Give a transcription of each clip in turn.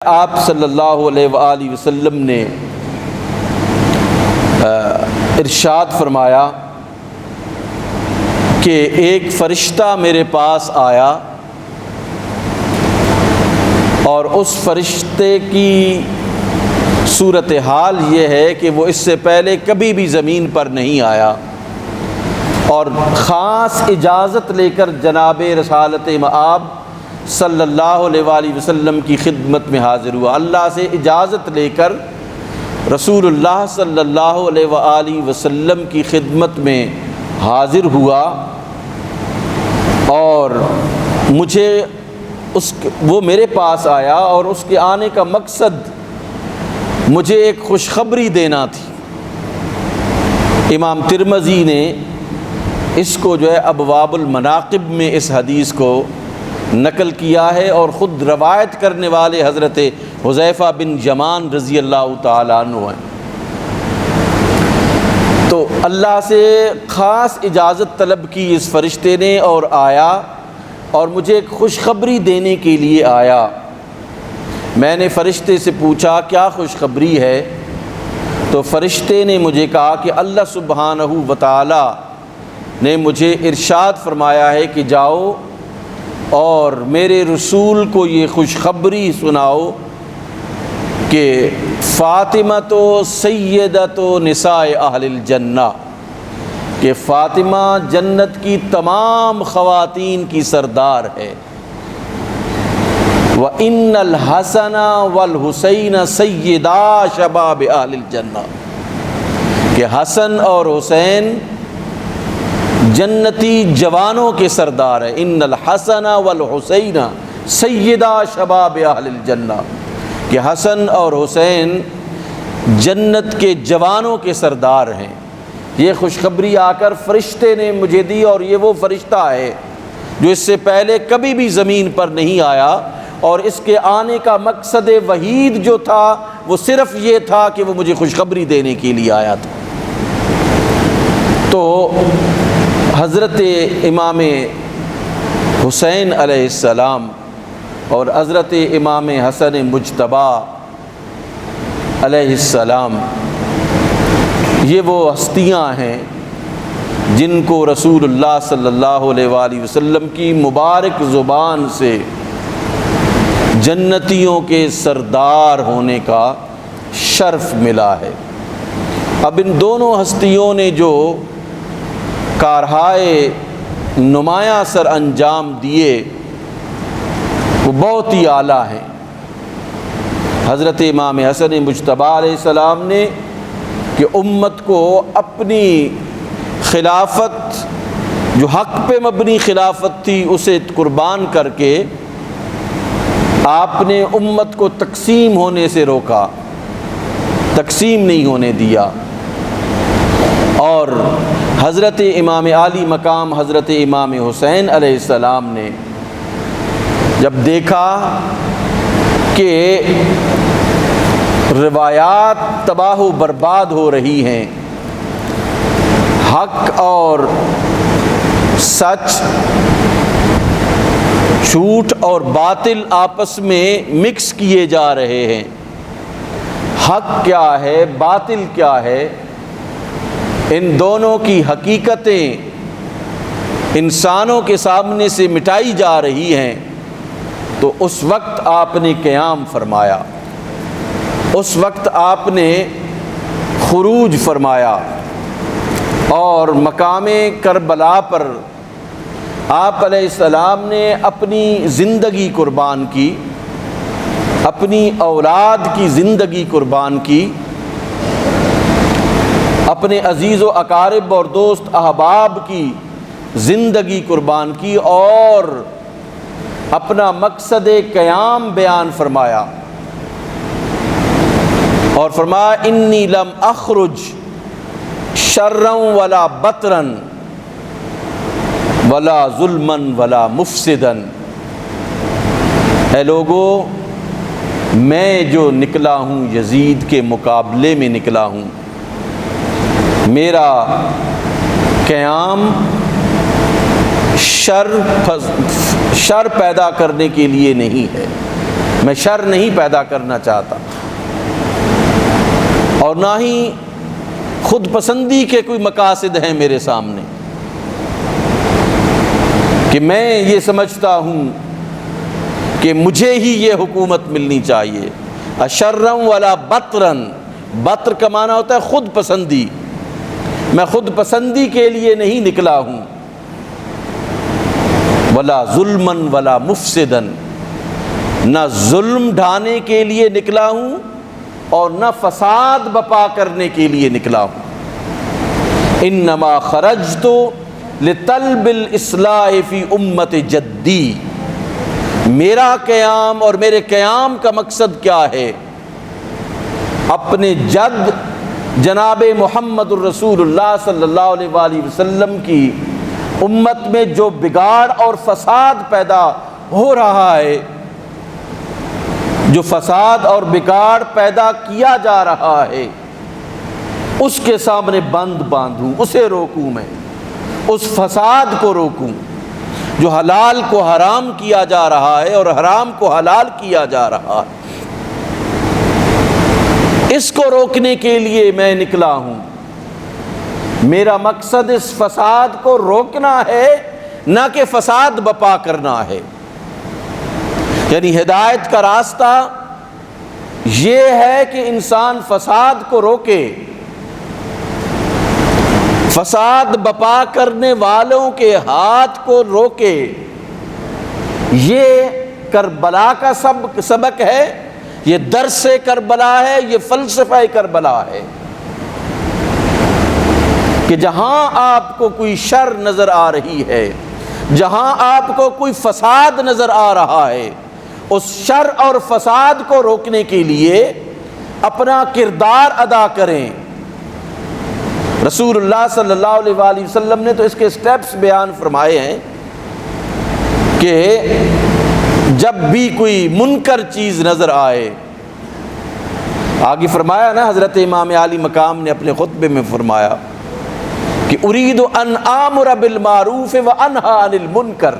آپ صلی اللہ علیہ وآلہ وسلم نے ارشاد فرمایا کہ ایک فرشتہ میرے پاس آیا اور اس فرشتے کی صورتحال یہ ہے کہ وہ اس سے پہلے کبھی بھی زمین پر نہیں آیا اور خاص اجازت لے کر جناب رسالت مآب صلی اللہ علیہ وآلہ وسلم کی خدمت میں حاضر ہوا۔ اللہ سے اجازت لے کر رسول اللہ صلی اللہ علیہ وآلہ وسلم کی خدمت میں حاضر ہوا اور وہ میرے پاس آیا اور اس کے آنے کا مقصد مجھے ایک خوشخبری دینا تھی۔ امام ترمذی نے اس کو ابواب المناقب میں اس حدیث کو نقل کیا ہے اور خود روایت کرنے والے حضرت حذیفہ بن یمان رضی اللہ تعالیٰ عنہ ہیں۔ تو اللہ سے خاص اجازت طلب کی اس فرشتے نے اور آیا اور مجھے ایک خوشخبری دینے کے لیے آیا۔ میں نے فرشتے سے پوچھا کیا خوشخبری ہے؟ تو فرشتے نے مجھے کہا کہ اللہ سبحانہ و تعالی نے مجھے ارشاد فرمایا ہے کہ جاؤ اور میرے رسول کو یہ خوشخبری سناؤ کہ فاطمہ تو سیدۃ نساء اہل الجنہ، کہ فاطمہ جنت کی تمام خواتین کی سردار ہے۔ وَإِنَّ الْحَسَنَ وَالْحُسَيْنَ سَيِّدَا شَبَابِ أَهْلِ الْجَنَّةِ، کہ حسن اور حسین جنتی جوانوں کے سردار ہیں۔ ان الحسن والحسین سیدا شباب اہل الجنہ، کہ حسن اور حسین جنت کے جوانوں کے سردار ہیں۔ یہ خوشخبری آ کر فرشتے نے مجھے دی اور یہ وہ فرشتہ ہے جو اس سے پہلے کبھی بھی زمین پر نہیں آیا اور اس کے آنے کا مقصد وحید جو تھا وہ صرف یہ تھا کہ وہ مجھے خوشخبری دینے کے لیے آیا تھا۔ تو حضرت امام حسین علیہ السلام اور حضرت امام حسن مجتبیٰ علیہ السلام یہ وہ ہستیاں ہیں جن کو رسول اللہ صلی اللہ علیہ وآلہ وسلم کی مبارک زبان سے جنتیوں کے سردار ہونے کا شرف ملا ہے۔ اب ان دونوں ہستیوں نے جو کارہائے نمایاں سر انجام دیے وہ بہت ہی اعلیٰ ہیں۔ حضرت امام حسن مجتبیٰ علیہ السلام نے کہ امت کو اپنی خلافت جو حق پہ مبنی خلافت تھی اسے قربان کر کے آپ نے امت کو تقسیم ہونے سے روکا، تقسیم نہیں ہونے دیا۔ اور حضرت امام عالی مقام حضرت امام حسین علیہ السلام نے جب دیکھا کہ روایات تباہ و برباد ہو رہی ہیں، حق اور سچ، جھوٹ اور باطل آپس میں مکس کیے جا رہے ہیں، حق کیا ہے باطل کیا ہے، ان دونوں کی حقیقتیں انسانوں کے سامنے سے مٹائی جا رہی ہیں، تو اس وقت آپ نے قیام فرمایا، اس وقت آپ نے خروج فرمایا اور مقام کربلا پر آپ علیہ السلام نے اپنی زندگی قربان کی، اپنی اولاد کی زندگی قربان کی، اپنے عزیز و اقارب اور دوست احباب کی زندگی قربان کی اور اپنا مقصد قیام بیان فرمایا اور فرمایا انی لم اخرج شرا ولا بطرا ولا ظلما ولا مفسدا، اے لوگو میں جو نکلا ہوں یزید کے مقابلے میں نکلا ہوں، میرا قیام شر پیدا کرنے کے لیے نہیں ہے، میں شر نہیں پیدا کرنا چاہتا، اور نہ ہی خود پسندی کے کوئی مقاصد ہیں میرے سامنے کہ میں یہ سمجھتا ہوں کہ مجھے ہی یہ حکومت ملنی چاہیے۔ اشرم ولا بطرن، بطر کا معنی ہوتا ہے خود پسندی، میں خود پسندی کے لیے نہیں نکلا ہوں۔ ولا ظلمن ولا مفسدن، نہ ظلم ڈھانے کے لیے نکلا ہوں اور نہ فساد بپا کرنے کے لیے نکلا ہوں۔ انما خرجت لطلب الاصلاح فی امت جدی، میرا قیام اور میرے قیام کا مقصد کیا ہے؟ اپنے جد جناب محمد الرسول اللہ صلی اللہ علیہ وآلہ وسلم کی امت میں جو بگاڑ اور فساد پیدا ہو رہا ہے، جو فساد اور بگاڑ پیدا کیا جا رہا ہے، اس کے سامنے بند باندھوں، اسے روکوں، میں اس فساد کو روکوں جو حلال کو حرام کیا جا رہا ہے اور حرام کو حلال کیا جا رہا ہے، اس کو روکنے کے لیے میں نکلا ہوں۔ میرا مقصد اس فساد کو روکنا ہے، نہ کہ فساد بپا کرنا ہے۔ یعنی ہدایت کا راستہ یہ ہے کہ انسان فساد کو روکے، فساد بپا کرنے والوں کے ہاتھ کو روکے۔ یہ کربلا کا سبق ہے، یہ درس کربلا ہے، یہ فلسفہ کربلا ہے کہ جہاں آپ کو کوئی شر نظر آ رہی ہے، جہاں آپ کو کوئی فساد نظر آ رہا ہے، اس شر اور فساد کو روکنے کے لیے اپنا کردار ادا کریں۔ رسول اللہ صلی اللہ علیہ وآلہ وسلم نے تو اس کے سٹیپس بیان فرمائے ہیں کہ جب بھی کوئی منکر چیز نظر آئے، آگے فرمایا نا حضرت امام علی مقام نے اپنے خطبے میں فرمایا کہ ارید ان آمر بالمعروف وانہی عن المنکر،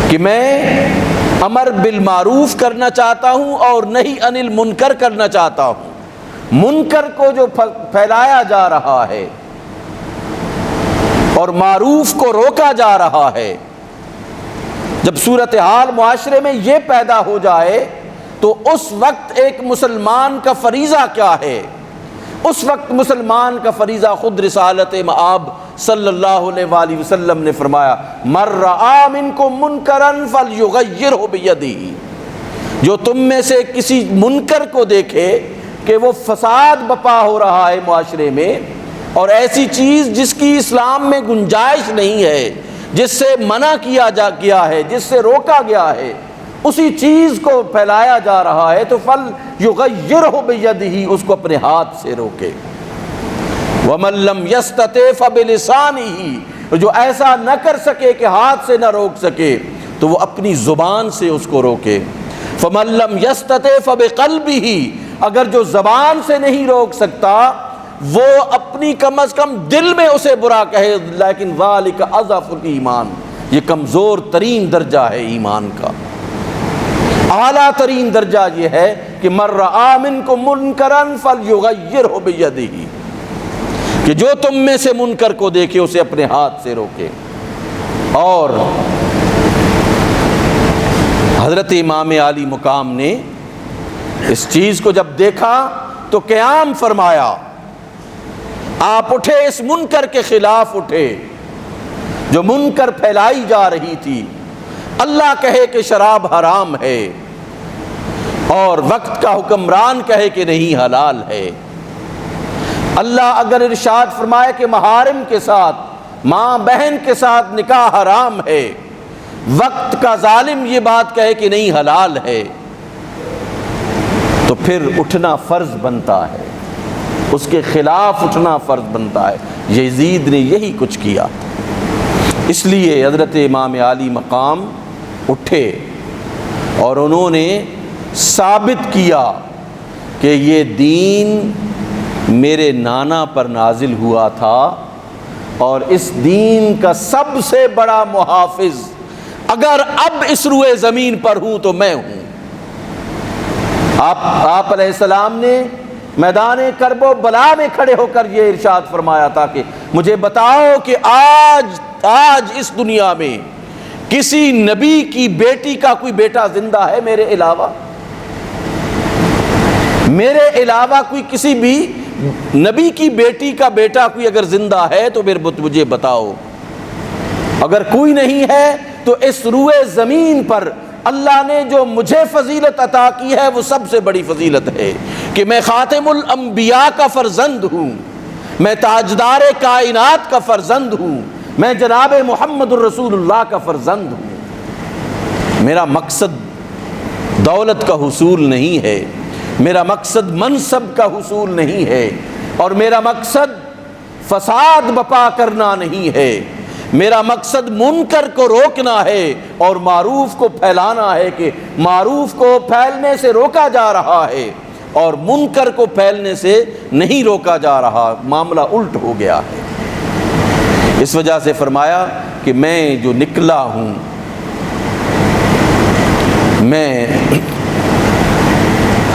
کہ میں امر بالمعروف کرنا چاہتا ہوں اور نہیں عن المنکر کرنا چاہتا ہوں۔ منکر کو جو پھیلایا جا رہا ہے اور معروف کو روکا جا رہا ہے، جب صورتحال معاشرے میں یہ پیدا ہو جائے تو اس وقت ایک مسلمان کا فریضہ کیا ہے؟ اس وقت مسلمان کا فریضہ خود رسالت مآب صلی اللہ علیہ وآلہ وسلم نے فرمایا من رآ منکم منکرا فلیغیرہ بیدہ، جو تم میں سے کسی منکر کو دیکھے کہ وہ فساد بپا ہو رہا ہے معاشرے میں، اور ایسی چیز جس کی اسلام میں گنجائش نہیں ہے، جس سے منع کیا گیا ہے، جس سے روکا گیا ہے، اسی چیز کو پھیلایا جا رہا ہے، تو فلیغیرہ بیدہ، اس کو اپنے ہاتھ سے روکے۔ وَمَن لَّمْ يَسْتَطِعْ فَبِلِسَانِهِ، جو ایسا نہ کر سکے کہ ہاتھ سے نہ روک سکے تو وہ اپنی زبان سے اس کو روکے۔ فَمَن لَّمْ يَسْتَطِعْ فَبِقَلْبِهِ، اگر جو زبان سے نہیں روک سکتا وہ اپنی کم از کم دل میں اسے برا کہے، لیکن ذَلِكَ أَضْعَفُ الْإِيمَانِ، یہ کمزور ترین درجہ ہے ایمان کا۔ اعلیٰ ترین درجہ یہ ہے کہ مَن رَآ مِنکم مُنکرا فَلْيُغَيِّرْهُ بِیَدِهِ، کہ جو تم میں سے منکر کو دیکھے اسے اپنے ہاتھ سے روکے۔ اور حضرت امام علی مقام نے اس چیز کو جب دیکھا تو قیام فرمایا، آپ اٹھے، اس منکر کے خلاف اٹھے جو منکر پھیلائی جا رہی تھی۔ اللہ کہے کہ شراب حرام ہے اور وقت کا حکمران کہے کہ نہیں حلال ہے۔ اللہ اگر ارشاد فرمائے کہ محارم کے ساتھ، ماں بہن کے ساتھ نکاح حرام ہے، وقت کا ظالم یہ بات کہے کہ نہیں حلال ہے، تو پھر اٹھنا فرض بنتا ہے، اس کے خلاف اٹھنا فرض بنتا ہے۔ یزید نے یہی کچھ کیا، اس لیے حضرت امام علی مقام اٹھے اور انہوں نے ثابت کیا کہ یہ دین میرے نانا پر نازل ہوا تھا اور اس دین کا سب سے بڑا محافظ اگر اب اس روئے زمین پر ہوں تو میں ہوں۔ آپ علیہ السلام نے میدان کرب و بلا میں کھڑے ہو کر یہ ارشاد فرمایا تھا کہ مجھے بتاؤ کہ آج اس دنیا میں کسی نبی کی بیٹی کا کوئی بیٹا زندہ ہے میرے علاوہ؟ میرے علاوہ کوئی کسی بھی نبی کی بیٹی کا بیٹا کوئی اگر زندہ ہے تو پھر مجھے بتاؤ۔ اگر کوئی نہیں ہے تو اس روئے زمین پر اللہ نے جو مجھے فضیلت عطا کی ہے وہ سب سے بڑی فضیلت ہے کہ میں خاتم الانبیاء کا فرزند ہوں، میں تاجدار کائنات کا فرزند ہوں، میں جناب محمد الرسول اللہ کا فرزند ہوں۔ میرا مقصد دولت کا حصول نہیں ہے، میرا مقصد منصب کا حصول نہیں ہے، اور میرا مقصد فساد بپا کرنا نہیں ہے، میرا مقصد منکر کو روکنا ہے اور معروف کو پھیلانا ہے کہ معروف کو پھیلنے سے روکا جا رہا ہے اور منکر کو پھیلنے سے نہیں روکا جا رہا، معاملہ الٹ ہو گیا ہے۔ اس وجہ سے فرمایا کہ میں جو نکلا ہوں میں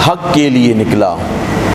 حق کے لیے نکلا ہوں۔